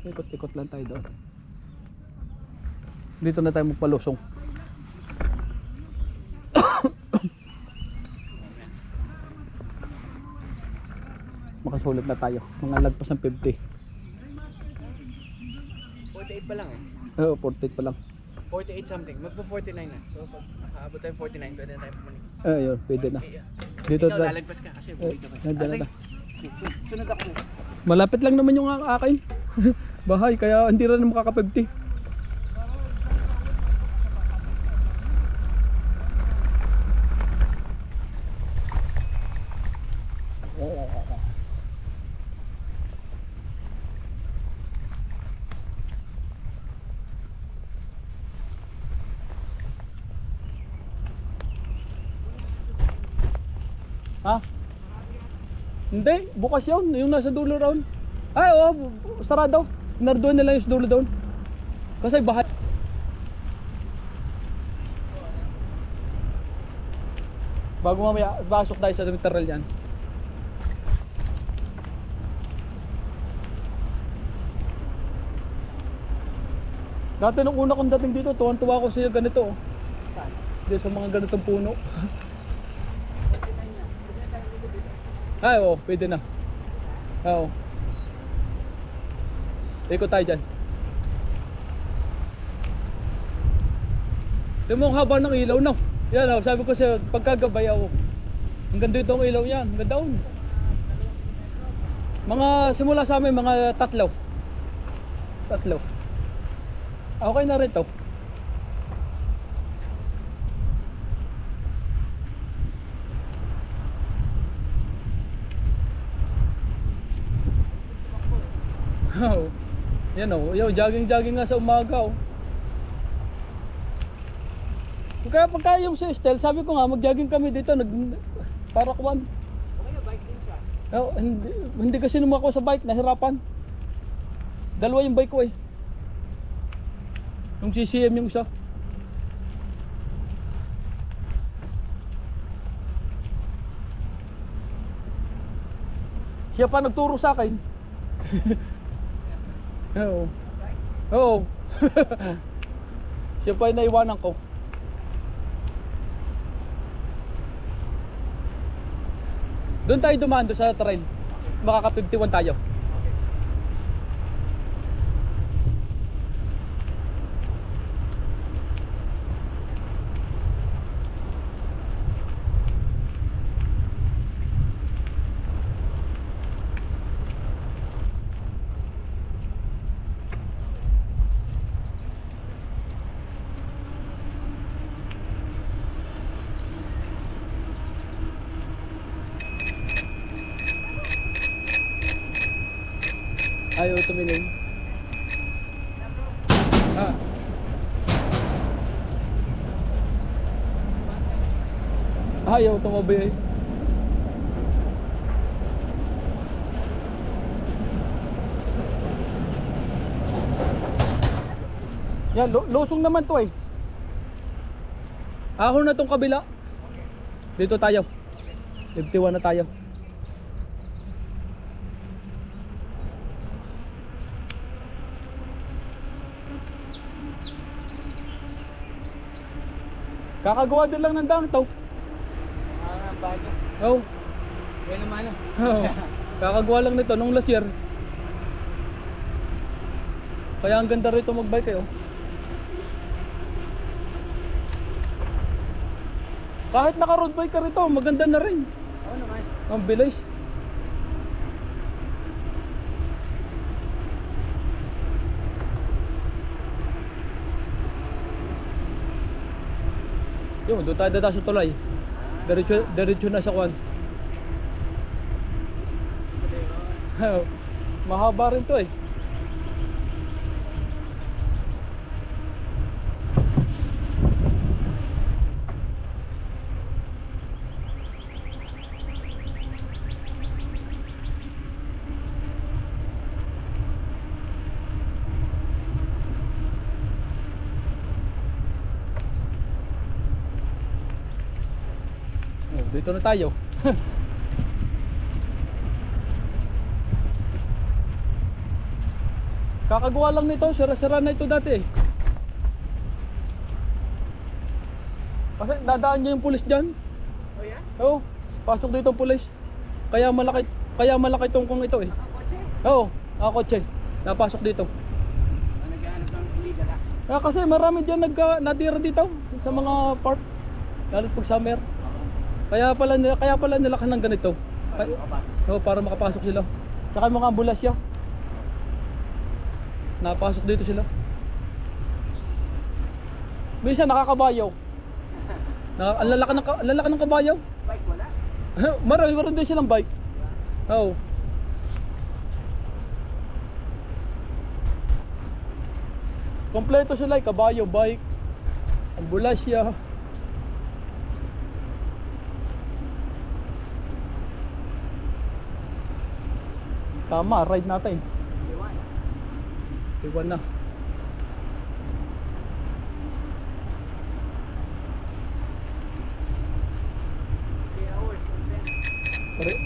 Ikot-ikot lang tayo doon. Dito na tayo magpalusong. Makasulit na tayo. Mga lagpas ng 50. 48 pa lang eh. Oo, 48 pa lang. 48 something. Magpo-49 na. So pag nakaabot tayo 49, pwede na tayo pumanik. Yun, pwede na. Dito Ikaw tayo. lalagpas ka kasi buhay ka pa. Nandiyan na. Sunod ako. Malapit lang naman yung akin. Bahay, kaya hindi rin makaka-50. Ha? Hindi, bukas yun. Yung nasa dulo round. Ay, oo, sarado. Nardoon nila yung dulo doon. Kasi bahay. Bago mamaya, pasok tayo sa literal yan. Dati nung una kong dating dito, tuwan-tuwa ko siya ganito. Oh. Di sa mga ganitong puno. Ay, oo, pwede na. Oo. Ikot tayo dyan. Ito mo ang haba ng ilaw, no? Yan, oh, sabi ko sa'yo, pagkagabay ako. Ang ganda itong ilaw yan. Ang ganda on. Mga, simula sa amin, mga tatlo. Okay na rin to. Oh. Yan oh, yo, jogging nga sa umaga oh. Kaya pagka yung si Estel, sabi ko nga mag-jogging kami dito, para kuwan. Okay, bike din siya. Oh, hindi kasi naman ako sa bike, nahirapan. Dalawa yung bike ko eh. Yung CCM yung isa. Siya pa nagturo sa akin. Oo. Oo. Siya pa yung naiwanan ko. Doon tayo dumaan doon sa trail. Makaka 51 tayo. Ayaw tumingin. Ayaw tumabi. Yan, lusong naman to eh. Ahon na tong kabila. Dito tayo. 51 na tayo. Kakagawa din lang ng dam to. Ang bago. Oo. Yan naman Oo. Kakagawa lang nito nung last year. Kaya ang ganda rito magbike kayo. Kahit naka road bike ka rito, maganda na rin. Oo naman. Ang bilis. Yun, doon tayo dada sa tulay. Diretso na sa kwan. Mahaba rin to eh. Dito na tayo. Kakagawa lang nito, sira-sira na ito dati eh. Kasi dadaan niya yung pulis dyan. Oh yeah? Oo, pasok dito ang pulis. Kaya malaki tong kung ito eh. Kotse? Oo, nakakotse. Napasok dito. Naghahanap ng illegal ah. Kasi marami dyan nadira dito sa mga park. Lalo pag summer. Kaya pala nilakahan ng ganito. Oo, para makapasok sila. Tsaka yung mga ambulansya. Napasok dito sila. Minsan nakakabayaw. Ang lalaki ng kabayaw. Bike wala? Meron din silang bike. Oo. Kompleto sila, kabayo, bike, ambulansya. Tama, ride natin. Tiwan na.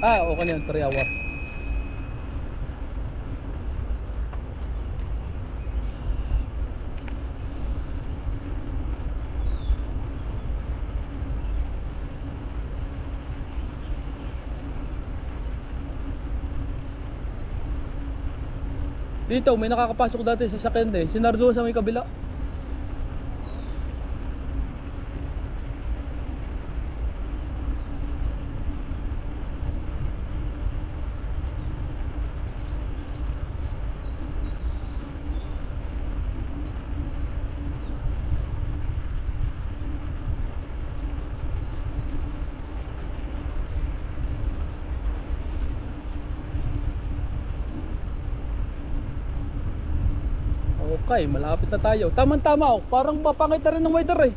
Okay na yan, 3 hours. Dito, may nakakapasok dati sa sakyan eh. Sinardo sa may kabila. Okay, malapit na tayo. Tama-tama oh. Parang mapangit na rin ng weather eh.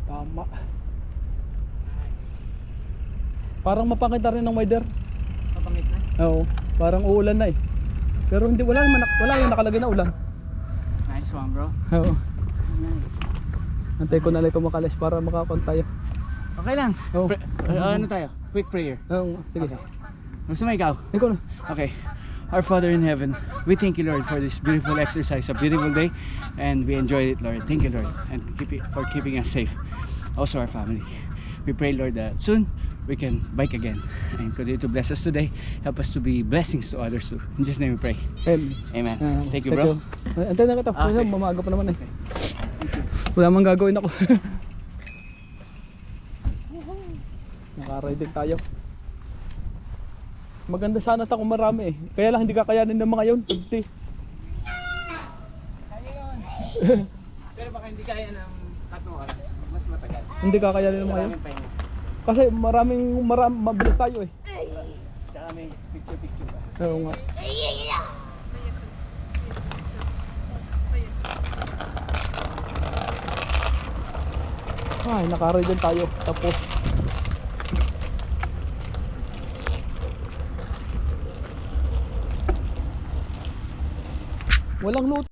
Tama. Parang mapangit na rin ng weather. Mapangit na? Oo, parang uulan na eh. Pero hindi, wala yung nakalagay na ulan. Nice one bro. Oo. Antay ko na lang kumakalis para makakon tayo. Okay lang. Oo. Ano tayo? Quick prayer. Oo, sige. Okay. Gusto mo ikaw? Ikaw na. Okay. Our Father in heaven, we thank you, Lord, for this beautiful exercise, a beautiful day, and we enjoyed it, Lord. Thank you, Lord, and for keeping us safe. Also our family. We pray, Lord, that soon we can bike again and continue to bless us today. Help us to be blessings to others too. In Jesus' name we pray. Amen. Thank you, bro. Antay na kita. Sige. Mamaga pa naman eh. Wala mang gagawin ako. Naka-riding tayo. Maganda sana kung marami eh. Kaya lang hindi kakayanin ng mga yon. Pagti. Kaya yun. Pero baka hindi kaya ng 3 oras. Mas matagal. Hindi kakayanin ng mga yon. Maraming pahinga. Kasi mabilis tayo eh. Tsaka may picture pa. Oo nga. Ay, naka-riding tayo. Tapos walang loot.